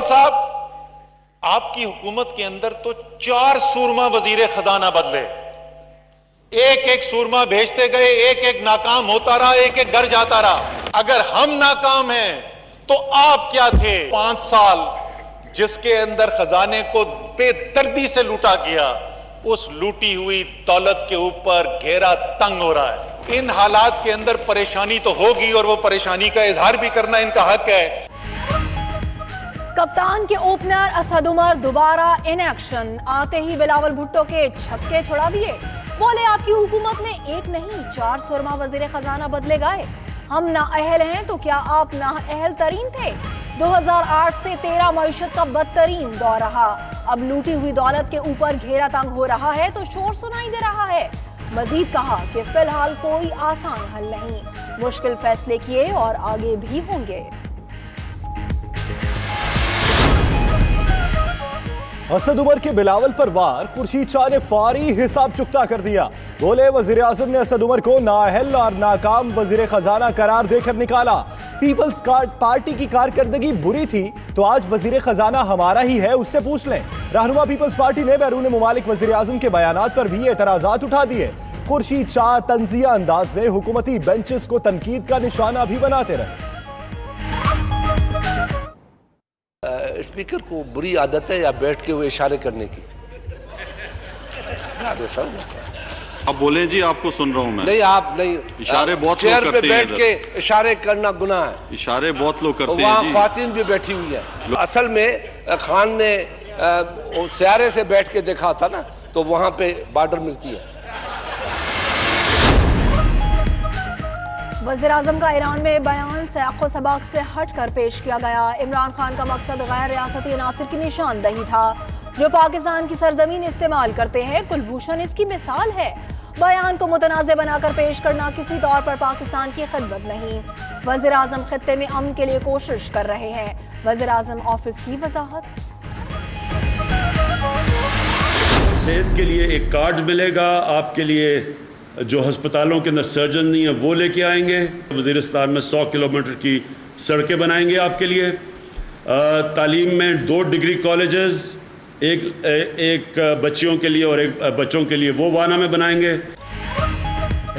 डोवाल साहब, आपकी हुकूमत के अंदर तो 4 सूरमा वजीर खजाना बदले, एक एक सूरमा भेजते गए, एक एक नाकाम होता रहा, एक एक घर जाता रहा। अगर हम नाकाम हैं तो आप क्या थे? 5 साल जिसके अंदर खजाने को बेदर्दी से लूटा गया, उस लूटी हुई दौलत के ऊपर घेरा तंग हो रहा है। इन हालात के अंदर परेशानी तो होगी और वो परेशानी का इजहार भी करना इनका हक है। कप्तान के ओपनर असद उमर दोबारा इन एक्शन, आते ही बिलावल भुट्टो के छक्के छुड़ा दिए। बोले आपकी हुकूमत में एक नहीं 4 सुरमा वजीर खजाना बदले गए। हम नाअहल हैं तो क्या आप नाअहल तरीन थे? 2008 से 13 मईशत का बदतरीन दौर रहा। अब लूटी हुई दौलत के ऊपर घेरा तंग हो रहा है तो शोर सुनाई दे रहा है। मजीद कहा कि फिलहाल कोई आसान हल नहीं, मुश्किल फैसले किए और आगे भी होंगे। असद उमर के बिलावल पर वार, खुर्शीद शाह ने फौरी हिसाब चुकता कर दिया। बोले वजीर आजम ने असद उमर को नाअहल और नाकाम वजीर खजाना करार देकर निकाला। पीपल्स पार्टी की कारकर्दगी बुरी थी तो आज वजीर खजाना हमारा ही है, उससे पूछ लें। रहनुमा पीपल्स पार्टी ने बैरून मुमालिक वजीर आजम के बयानात पर भी एतराजात उठा दिए। खुर्शीद शाह तंजिया अंदाज में हुकूमती बेंचेस को तनकीद का निशाना भी बनाते रहे। स्पीकर को बुरी आदत है या बैठ के हुए इशारे करने की? अब बोले जी, आपको सुन रहा हूं मैं। नहीं, आप नहीं। इशारे बहुत चेयर लोग पे करते हैं बैठ के इशारे करना गुनाह है। इशारे बहुत लोग करते हैं वहाँ जी। ख्वातीन भी बैठी हुई है। असल में खान ने सियारे से बैठ के देखा था ना, तो वहां पे बॉर्डर मिलती है। वज़ीर आज़म का ईरान में बयान सयाक़ो सबाक़ से हट कर पेश किया गया। इमरान खान का मकसद गैर रियासती अनासर की निशानदही था जो पाकिस्तान की सरजमीन इस्तेमाल करते हैं। कुलभूषण इसकी मिसाल है। बयान को मुतनाज़ बनाकर पेश करना किसी तौर पर पाकिस्तान की खिदमत नहीं। वज़ीर आज़म खित्ते में अमन के लिए कोशिश कर रहे हैं। वज़ीर आज़म ऑफिस की वजाहत। सेहत के लिए एक कार्ड मिलेगा आपके लिए, जो हस्पतालों के अंदर सर्जन नहीं है वो लेके आएंगे। वज़ीरिस्तान में 100 किलोमीटर की सड़कें बनाएंगे आपके लिए। तालीम में 2 डिग्री कॉलेजेस, एक बच्चियों के लिए और एक बच्चों के लिए, वो वाना में बनाएंगे।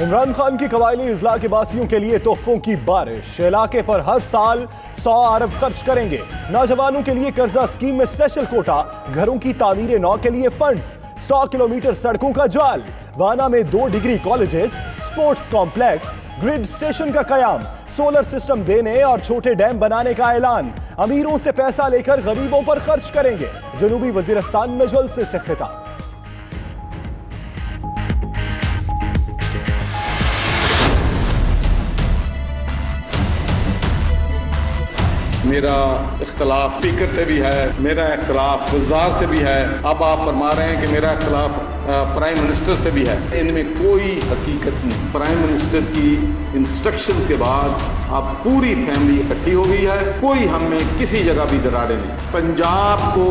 इमरान खान की कबायली इजला के बासियों के लिए तोहफों की बारिश। इलाके पर हर साल 100 अरब खर्च करेंगे। नौजवानों के लिए कर्जा स्कीम में स्पेशल कोटा, घरों की तामीर नौ के लिए फंड्स, 100 किलोमीटर सड़कों का जाल, वाना में 2 degree colleges, sports complex, grid station का कयाम, सोलर सिस्टम देने और छोटे डैम बनाने का ऐलान। अमीरों से पैसा लेकर गरीबों पर खर्च करेंगे। जनूबी वजीरिस्तान में जलसे से खिताब। मेरा इख्तलाफ स्पीकर से भी है, मेरा इख्तलाफ वज़ार से भी है। अब आप फरमा रहे हैं कि मेरा इख्तलाफ प्राइम मिनिस्टर से भी है। इनमें कोई हकीकत नहीं। प्राइम मिनिस्टर की इंस्ट्रक्शन के बाद अब पूरी फैमिली इकट्ठी हो गई है। कोई हमें किसी जगह भी दरारें नहीं। पंजाब को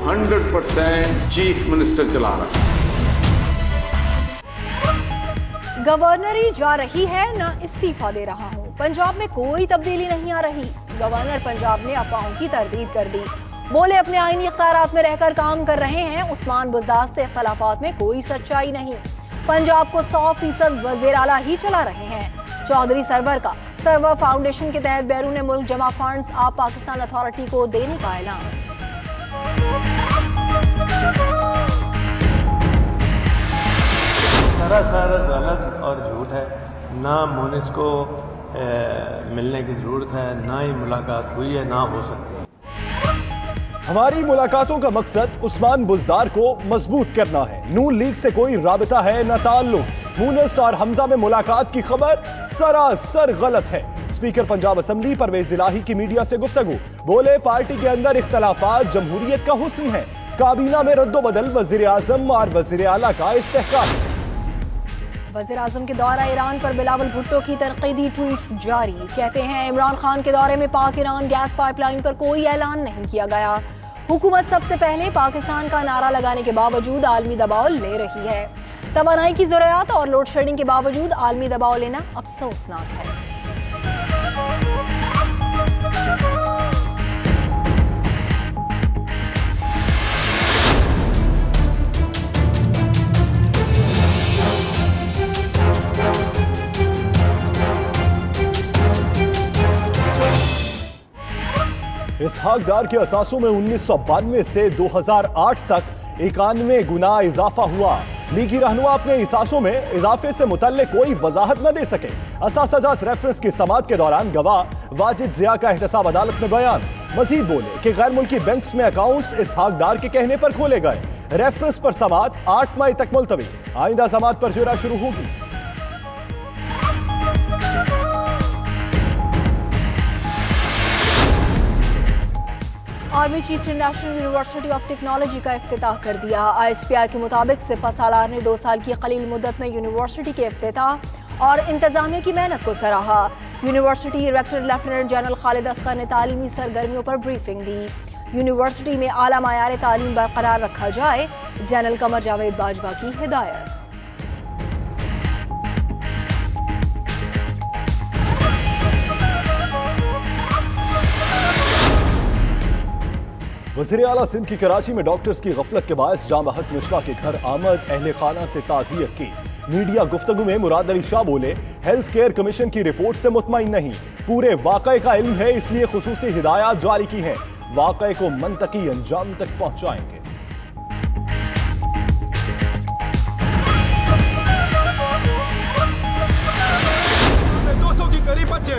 100% चीफ मिनिस्टर चला रहा है। गवर्नर ही जा रही है ना इस्तीफा दे रहा हूँ। पंजाब में कोई तब्दीली नहीं आ रही। गवर्नर पंजाब ने अफवाहों की तरदीद कर दी। बोले अपने आईनी इख्तियारात में रहकर काम कर रहे हैं। उस्मान बुज़दार से इख्तलाफात में कोई सच्चाई नहीं। पंजाब को 100% वज़ीर आला ही चला रहे हैं। चौधरी सरवर का सरवर फाउंडेशन के तहत बैरून मुल्क जमा फंड्स आप पाकिस्तान अथॉरिटी को देने का ऐलान। सरासर गलत और झूठ है। ना मोनिस को मिलने की जरूरत है, ना ही मुलाकात हुई है, ना हो सकती है। हमारी मुलाकातों का मकसद उस्मान बुज़दार को मजबूत करना है। नून लीग से कोई राबिता है न ताल्लुक। मुनिस और हमजा में मुलाकात की खबर सरासर गलत है। स्पीकर पंजाब असम्बली परवेज इलाही की मीडिया से गुफ्तगू। बोले पार्टी के अंदर इख्तलाफात जमहूरियत का हुस्न है। काबीना में रद्दोबदल, वज़ीर आज़म और वज़ीर आला का इस्तेहकाम। वज़ीर आज़म के दौरा ईरान पर बिलावल भुट्टो की तनकीदी ट्वीट्स जारी। कहते हैं इमरान खान के दौरे में पाक ईरान गैस पाइपलाइन पर कोई ऐलान नहीं किया गया। हुकूमत सबसे पहले पाकिस्तान का नारा लगाने के बावजूद आलमी दबाव ले रही है। तवानाई की ज़रूरत और लोड शेडिंग के बावजूद आलमी दबाव लेना अफसोसनाक है। इसहाक डार के असासों में 1992 से 2008 तक 91 गुना इजाफा हुआ। लीगी रहनुमा अपने इसासों में इजाफे से मुतल्लिक कोई वजाहत न दे सके। असासाजात रेफरेंस की समाअत के दौरान गवाह वाजिद जिया का एहतसाब अदालत में बयान। मजीद बोले कि गैर मुल्की बैंक्स में अकाउंट्स इसहाक डार के कहने पर खोले गए। रेफरेंस पर समाअत 8 मई तक मुलतवी। आइंदा समाअत पर जुरा शुरू होगी। आर्मी चीफ ने नेशनल यूनिवर्सिटी ऑफ टेक्नोलॉजी का इफ्तिताह कर दिया। ISPR के मुताबिक सिपा सालार ने 2 साल की कलील मुद्दत में यूनिवर्सिटी के इफ्तिताह और इंतजामिया की मेहनत को सराहा। University director lieutenant general Khalid Asghar ने तालीमी सरगर्मियों पर ब्रीफिंग दी। यूनिवर्सिटी में आला मायार तालीम बरकरार रखा जाए, जनरल कमर जावेद बाजवा की हिदायत। वज़ीर आला सिंध की कराची में डॉक्टर्स की गफलत के बायस जाम बहक मिशवा के घर आमद अहले खाना से ताज़ियत की। मीडिया गुफ्तगू में मुराद अली शाह बोले, हेल्थ केयर कमीशन की रिपोर्ट से मुतमईन नहीं, पूरे वाक़े का इल्म है, इसलिए खुसूसी हिदायत जारी की हैं, वाक़े को मंतकी अंजाम तक पहुंचाएंगे। दोस्तों की करीब बच्चे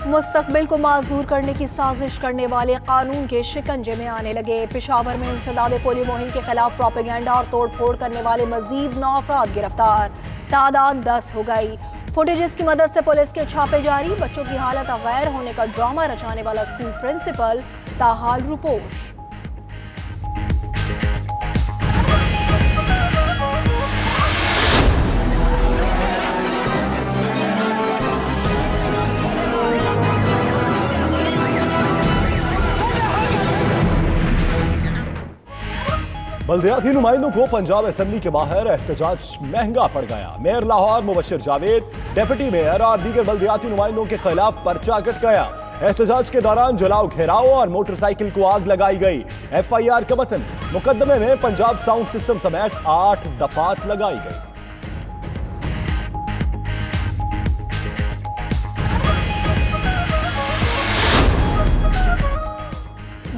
मुस्तकबिल को माजूर करने की साजिश करने वाले कानून के शिकंजे में आने लगे। पेशावर में इंसदाद पोलियो मुहिम के खिलाफ प्रोपेगेंडा और तोड़ फोड़ करने वाले मजीद 9 अफराद गिरफ्तार, तादाद 10 हो गई। फुटेजेस की मदद से पुलिस के छापे जारी। बच्चों की हालत गैर होने का ड्रामा रचाने वाला स्कूल प्रिंसिपल ताहाल रुपोश। बल्दियाती नुमाइंदों को पंजाब असेंबली के बाहर एहतजाज महंगा पड़ गया। Mayor Lahore Mubashir Javed, deputy mayor और दीगर बल्दियाती नुमाइंदों के खिलाफ पर्चा कट गया। एहतजाज के दौरान जलाओ घेराव और मोटरसाइकिल को आग लगाई गई। FIR का मतन, मुकदमे में पंजाब साउंड सिस्टम समेत 8 दफात लगाई गई।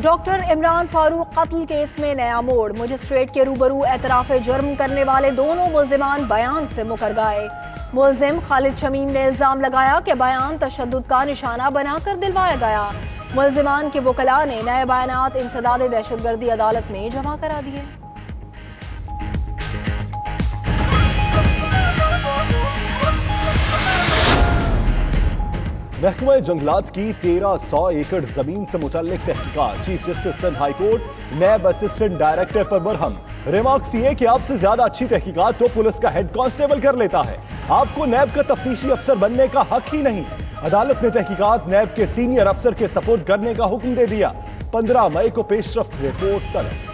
डॉक्टर इमरान फारूक कत्ल केस में नया मोड़। मजिस्ट्रेट के रूबरू एतराफ जुर्म करने वाले दोनों मुल्जिमान बयान से मुकर गए। मुल्जिम खालिद शमीम ने इल्जाम लगाया कि बयान तशद्दुद का निशाना बनाकर दिलवाया गया। मुल्जिमान के वकला ने नए बयानात इंसदाद दहशतगर्दी अदालत में जमा करा दिए। महकमा जंगलात की 1300 एकड़ जमीन से मुतल्लिक तहकीकात। Chief justice Sindh high court नैब असिस्टेंट डायरेक्टर पर बरहम। रिमार्क्स ये कि आपसे ज्यादा अच्छी तहकीकात तो पुलिस का हेड कांस्टेबल कर लेता है, आपको नैब का तफ्तीशी अफसर बनने का हक ही नहीं। अदालत ने तहकीकात नैब के सीनियर अफसर के सपोर्ट करने का हुक्म दे दिया। 15 मई को पेशरफ्त रिपोर्ट तलब।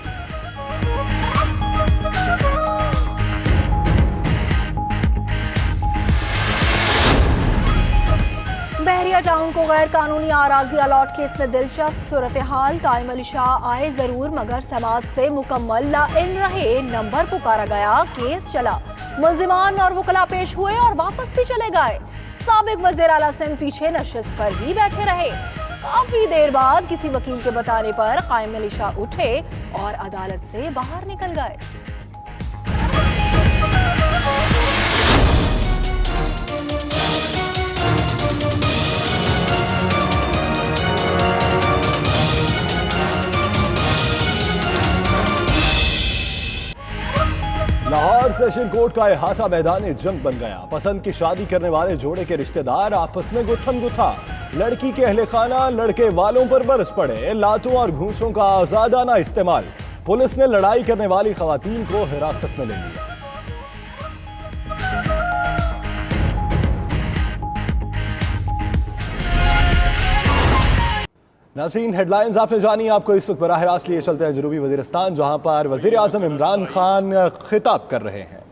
बहरिया टाउन को गैर कानूनी आराजी अलॉट केस में दिलचस्प सूरत हाल। कायम अली शाह आए जरूर मगर समाज से मुकम्मल लाइन रहे। नंबर पुकारा गया, केस चला, मुल्जिमान और वकला पेश हुए और वापस भी चले गए। साबिक वज़ीर आला सिंध पीछे नशिस्त पर ही बैठे रहे। काफी देर बाद किसी वकील के बताने पर कायम अली शाह उठे और अदालत से बाहर निकल गए। लाहौर सेशन कोर्ट का अहाता मैदान जंग बन गया। पसंद की शादी करने वाले जोड़े के रिश्तेदार आपस में गुत्थम गुत्था। लड़की के अहले खाना लड़के वालों पर बरस पड़े। लातों और घूंसों का आजादाना इस्तेमाल। पुलिस ने लड़ाई करने वाली खवातीन को हिरासत में ले लिया। नाज़रीन, हेडलाइंस आपने जानी। आपको इस वक्त बराह रास्त लिए चलते हैं जनूबी वजीरिस्तान, जहां पर वजीर आजम इमरान खान खिताब कर रहे हैं।